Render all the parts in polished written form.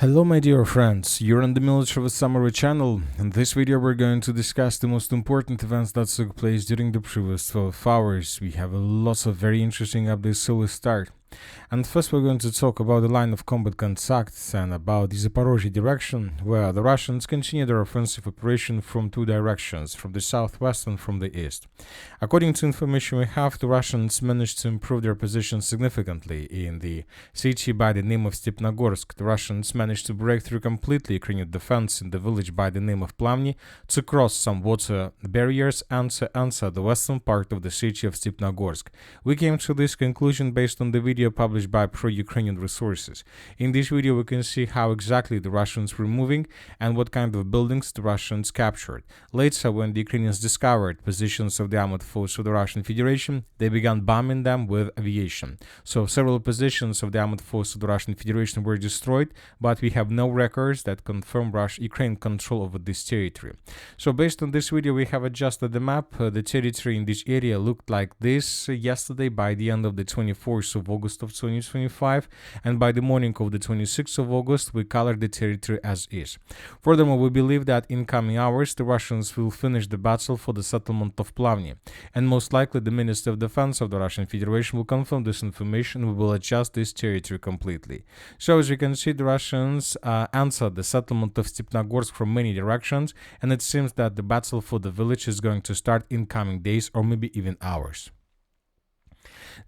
Hello my dear friends, you're on the Military Summary channel. In this video we're going to discuss the most important events that took place during the previous 12 hours. We have lots of very interesting updates, so let's start. And first we're going to talk about the line of combat contacts and about the Zaporizhzhia direction, where the Russians continue their offensive operation from two directions, from the southwest and from the east. According to information we have, the Russians managed to improve their position significantly in the city by the name of Stepnogorsk. The Russians managed to break through completely Ukrainian defense in the village by the name of Plavny, to cross some water barriers and to enter the western part of the city of Stepnogorsk. We came to this conclusion based on the video published by pro-Ukrainian resources. In this video we can see how exactly the Russians were moving and what kind of buildings the Russians captured. Later, when the Ukrainians discovered positions of the armed force of the Russian Federation, they began bombing them with aviation. So several positions of the armed force of the Russian Federation were destroyed, but we have no records that confirm Ukraine control over this territory. So based on this video we have adjusted the map. The territory in this area looked like this yesterday by the end of the 24th of August of 2025, and by the morning of the 26th of August we colored the territory as is. Furthermore, we believe that in coming hours the Russians will finish the battle for the settlement of Plavny, and most likely the Minister of Defense of the Russian Federation will confirm this information and we will adjust this territory completely. So as you can see, the Russians answered the settlement of Stepnogorsk from many directions, and it seems that the battle for the village is going to start in coming days or maybe even hours.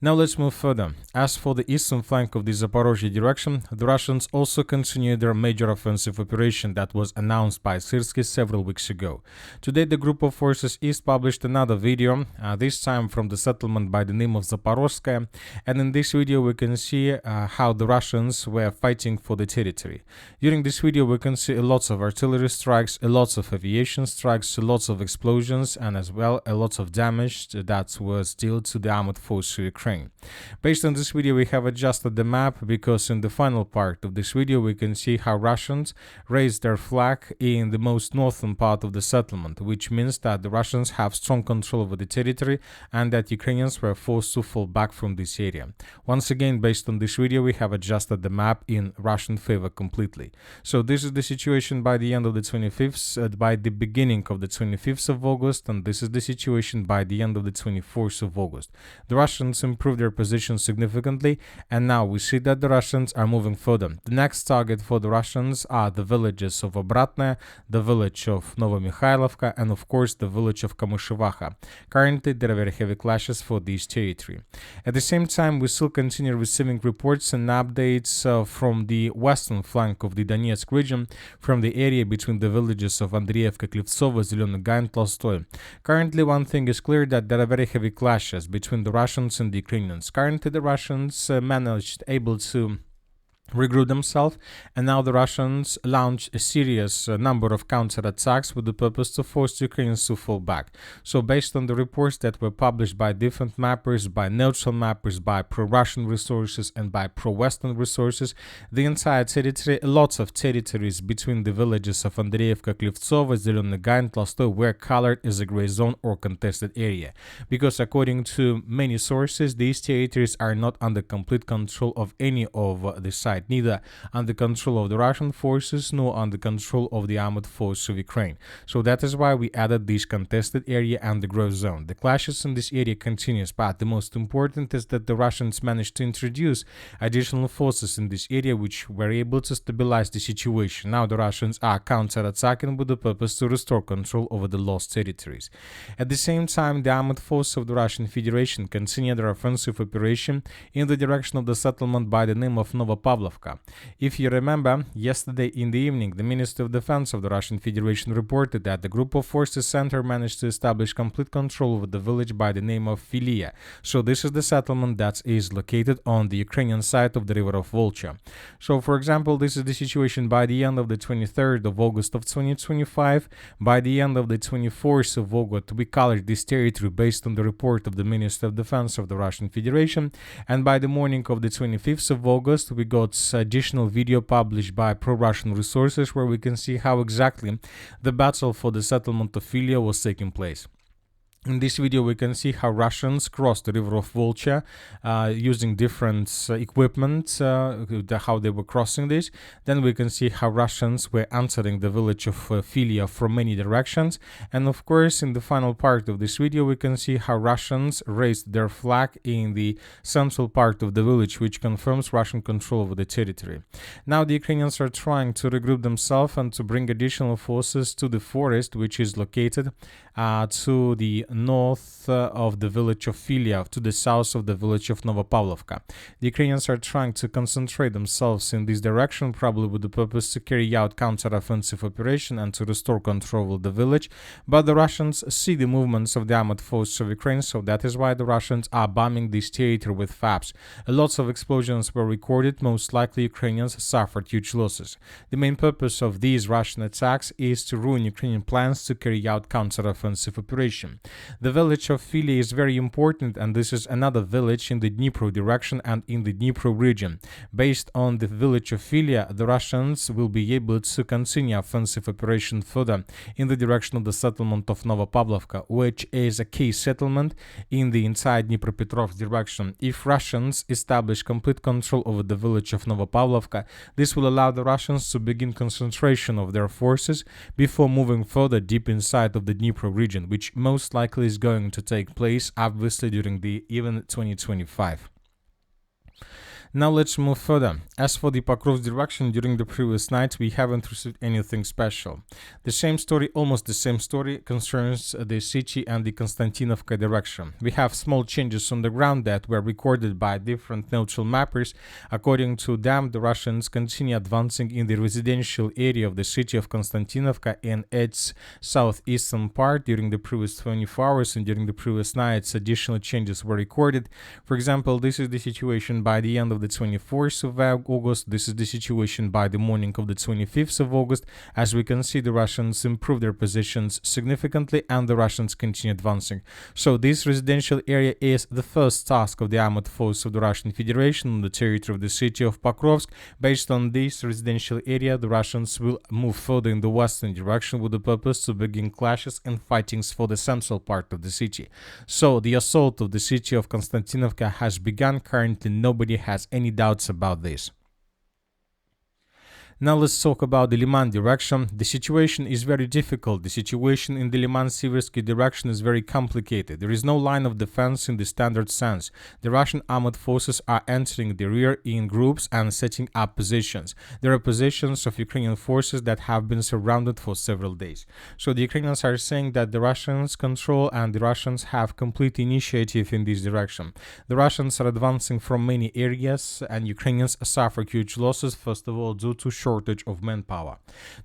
Now let's move further. As for the eastern flank of the Zaporizhzhia direction, the Russians also continued their major offensive operation that was announced by Syrskyi several weeks ago. Today the group of forces east published another video, this time from the settlement by the name of Zaporizke, and in this video we can see how the Russians were fighting for the territory. During this video we can see lots of artillery strikes, lots of aviation strikes, lots of explosions, and as well a lot of damage that was dealt to the armed force of Ukraine. Based on this video we have adjusted the map, because in the final part of this video we can see how Russians raised their flag in the most northern part of the settlement, which means that the Russians have strong control over the territory and that Ukrainians were forced to fall back from this area. Once again, based on this video we have adjusted the map in Russian favor completely. So this is the situation by the end of the 25th, by the beginning of the 25th of August, and this is the situation by the end of the 24th of August. The Russians improved their position significantly, and now we see that the Russians are moving further. The next target for the Russians are the villages of Obratne, the village of Mikhaila, and of course the village of Kamyshevaha. Currently there are very heavy clashes for this territory. At the same time we still continue receiving reports and updates from the western flank of the Donetsk region, from the area between the villages of Andrekl, Klevtsovo, Zeleny Gai and Tolstoy. Currently one thing is clear, that there are very heavy clashes between the Russians and the Ukrainians. Currently the Russians able to regroup themselves, and now the Russians launched a serious number of counterattacks with the purpose to force the Ukrainians to fall back. So based on the reports that were published by different mappers, by neutral mappers, by pro-Russian resources and by pro-Western resources, the entire territory, lots of territories between the villages of Andreevka, Klevtsovo, Zeleny Gai and Tolstoy were colored as a gray zone or contested area, because according to many sources these territories are not under complete control of any of the sides, neither under control of the Russian forces nor under control of the armed force of Ukraine. So that is why we added this contested area and the gray zone. The clashes in this area continues, but the most important is that the Russians managed to introduce additional forces in this area which were able to stabilize the situation. Now the Russians are counter-attacking with the purpose to restore control over the lost territories. At the same time, the armed force of the Russian Federation continued their offensive operation in the direction of the settlement by the name of Novopavlovka. If you remember, yesterday in the evening, the Minister of Defense of the Russian Federation reported that the group of forces center managed to establish complete control over the village by the name of Filia. So this is the settlement that is located on the Ukrainian side of the river of Vulture. So for example, this is the situation by the end of the 23rd of August of 2025. By the end of the 24th of August, we colored this territory based on the report of the Minister of Defense of the Russian Federation, and by the morning of the 25th of August, we got additional video published by pro-Russian resources where we can see how exactly the battle for the settlement of Filia was taking place. In this video, we can see how Russians crossed the river of Vulture using different equipment, how they were crossing this. Then we can see how Russians were entering the village of Filia from many directions. And of course, in the final part of this video, we can see how Russians raised their flag in the central part of the village, which confirms Russian control over the territory. Now the Ukrainians are trying to regroup themselves and to bring additional forces to the forest, which is located to the north of the village of Filia, to the south of the village of Novopavlovka. The Ukrainians are trying to concentrate themselves in this direction, probably with the purpose to carry out counter-offensive operation and to restore control of the village. But the Russians see the movements of the armored forces of Ukraine, so that is why the Russians are bombing this theater with FABs. Lots of explosions were recorded. Most likely Ukrainians suffered huge losses. The main purpose of these Russian attacks is to ruin Ukrainian plans to carry out counter-offensive operation. The village of Filia is very important, and this is another village in the Dnipro direction and in the Dnipro region. Based on the village of Filia, the Russians will be able to continue offensive operation further in the direction of the settlement of Novopavlovka, which is a key settlement in the entire Dnipropetrovsk direction. If Russians establish complete control over the village of Novopavlovka, this will allow the Russians to begin concentration of their forces before moving further deep inside of the Dnipro region, which most likely is going to take place obviously during the even 2025. Now let's move further. As for the Pokrovsk direction, during the previous night we haven't received anything special. The same story, almost the same story, concerns the city and the Constantinoka direction. We have small changes on the ground that were recorded by different neutral mappers. According to them, the Russians continue advancing in the residential area of the city of Constantinoka in its southeastern part during the previous 24 hours, and during the previous nights additional changes were recorded. For example, this is the situation by the end of the 24th of August. This is the situation by the morning of the 25th of August. As we can see, the Russians improved their positions significantly and the Russians continue advancing. So this residential area is the first task of the armored force of the Russian Federation on the territory of the city of Pokrovsk. Based on this residential area, the Russians will move further in the western direction with the purpose to begin clashes and fightings for the central part of the city. So the assault of the city of Constantinoka has begun. Currently nobody has any doubts about this. Now let's talk about the Liman direction. The situation is very difficult. The situation in the Liman-Siversky direction is very complicated. There is no line of defense in the standard sense. The Russian armored forces are entering the rear in groups and setting up positions. There are positions of Ukrainian forces that have been surrounded for several days. So the Ukrainians are saying that the Russians control and the Russians have complete initiative in this direction. The Russians are advancing from many areas and Ukrainians suffer huge losses, first of all due to shortage of manpower.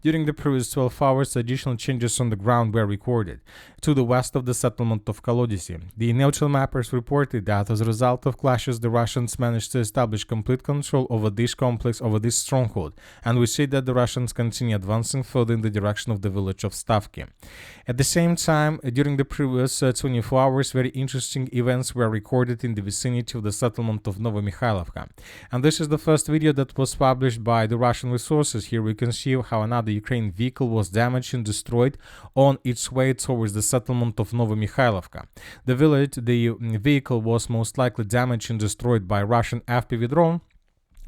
During the previous 12 hours, additional changes on the ground were recorded. To the west of the settlement of Kolodisi, the neutral mappers reported that as a result of clashes, the Russians managed to establish complete control over this complex, over this stronghold, and we see that the Russians continue advancing further in the direction of the village of Stavki. At the same time, during the previous 24 hours, very interesting events were recorded in the vicinity of the settlement of Novomikhailivka. And this is the first video that was published by the Russian resources. Here we can see how another Ukrainian vehicle was damaged and destroyed on its way towards the settlement of Novomikhailivka. The vehicle was most likely damaged and destroyed by Russian FPV drone.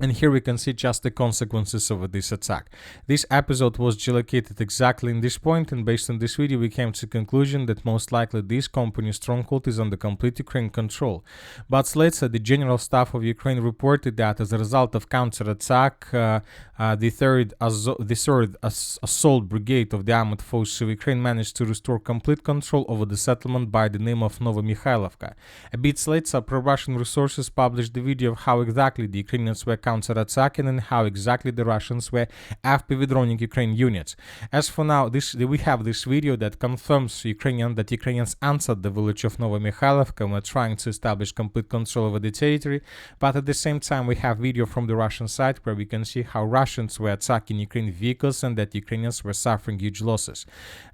And here we can see just the consequences of this attack. This episode was geolocated exactly in this point, and based on this video we came to the conclusion that most likely this company's stronghold is under complete Ukrainian control. But later the General Staff of Ukraine reported that as a result of counterattack, the third Assault Brigade of the Armored Forces of Ukraine managed to restore complete control over the settlement by the name of Novomikhailivka. A bit later, pro-Russian resources published the video of how exactly the Ukrainians were counter-attacking and how exactly the Russians were FPV droning Ukrainian units. As for now, we have this video that confirms that Ukrainians answered the village of Novomikhailivka and were trying to establish complete control over the territory, but at the same time we have video from the Russian side where we can see how Russians were attacking Ukrainian vehicles and that Ukrainians were suffering huge losses.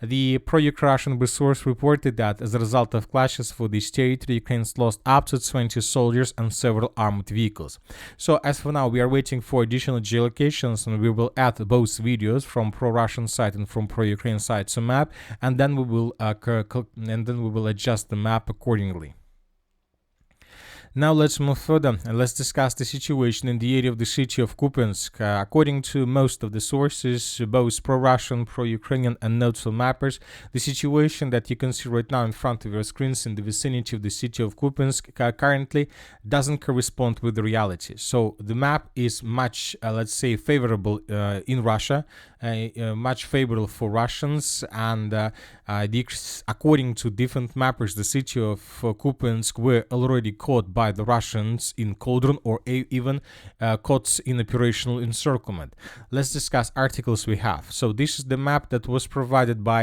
The pro-Russian resource reported that as a result of clashes for this territory, Ukrainians lost up to 20 soldiers and several armored vehicles. So as for now, now we are waiting for additional geolocations, and we will add both videos from pro-Russian side and from pro-Ukraine side to map, and then we will adjust the map accordingly. Now let's move further and let's discuss the situation in the area of the city of Kupiansk. According to most of the sources, both pro-Russian, pro-Ukrainian and neutral mappers, the situation that you can see right now in front of your screens in the vicinity of the city of Kupiansk currently doesn't correspond with the reality. So the map is much, let's say, favorable in Russia, much favorable for Russians, and according to different mappers, the city of Kupiansk were already caught by the Russians in cauldron, or even caught in operational encirclement. Let's discuss articles we have. So this is the map that was provided by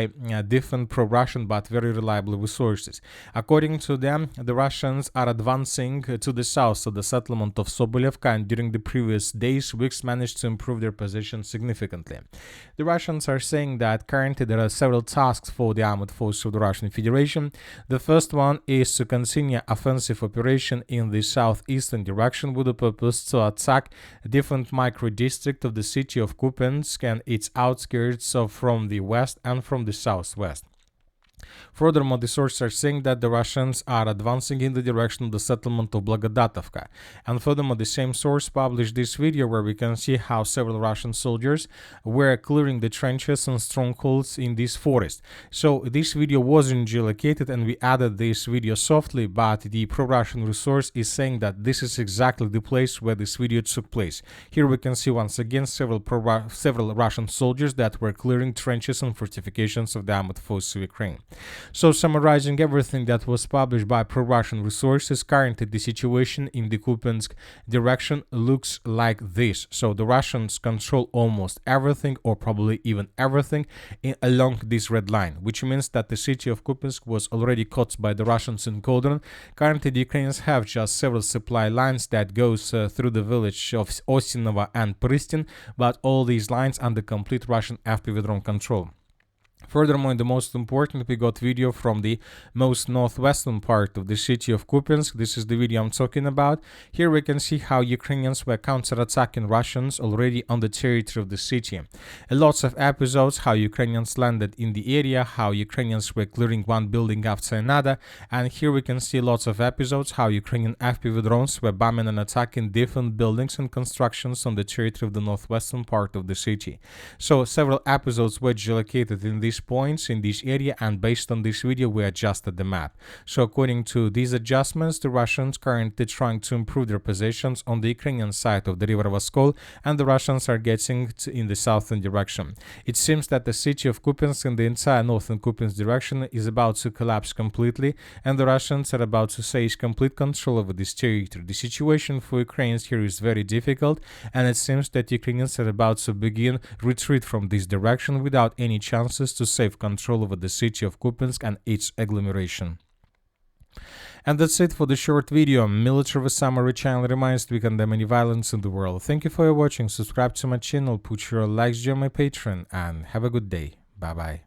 different pro-Russian but very reliable resources. According to them, the Russians are advancing to the south of the settlement of Sobolevka, and during the previous days, weeks managed to improve their position significantly. The Russians are saying that currently there are several tasks for the armed forces of the Russian Federation. The first one is to continue offensive operation in the southeastern direction with the purpose to attack a different micro-district of the city of Kupiansk and its outskirts from the west and from the southwest. Furthermore, the sources are saying that the Russians are advancing in the direction of the settlement of Blagodatovka. And furthermore, the same source published this video where we can see how several Russian soldiers were clearing the trenches and strongholds in this forest. So this video wasn't geolocated, and we added this video softly, but the pro-Russian resource is saying that this is exactly the place where this video took place. Here we can see once again several Russian soldiers that were clearing trenches and fortifications of the armed forces of Ukraine. So summarizing everything that was published by pro-Russian resources, currently the situation in the Kupiansk direction looks like this. So the Russians control almost everything, or probably even everything, along this red line, which means that the city of Kupiansk was already caught by the Russians in cauldron. Currently the Ukrainians have just several supply lines that goes through the village of Osinovo and Pristin, but all these lines under complete Russian FPV drone control. Furthermore, the most important, we got video from the most northwestern part of the city of Kupiansk. This is the video I'm talking about. Here we can see how Ukrainians were counterattacking Russians already on the territory of the city. Lots of episodes how Ukrainians landed in the area, how Ukrainians were clearing one building after another, and here we can see lots of episodes how Ukrainian FPV drones were bombing and attacking different buildings and constructions on the territory of the northwestern part of the city. So several episodes were geolocated in these points in this area, and based on this video we adjusted the map. So according to these adjustments, the Russians currently trying to improve their positions on the Ukrainian side of the river Voskol, and the Russians are getting in the southern direction. It seems that the city of Kupiansk and the entire northern Kupiansk direction is about to collapse completely, and the Russians are about to seize complete control over this territory. The situation for Ukrainians here is very difficult, and it seems that Ukrainians are about to begin retreat from this direction without any chances to save control over the city of Kupiansk and its agglomeration. And that's it for the short video. Military Summary channel reminds we condemn any violence in the world. Thank you for watching. Subscribe to my channel, put your likes, join my Patreon, and have a good day. Bye bye.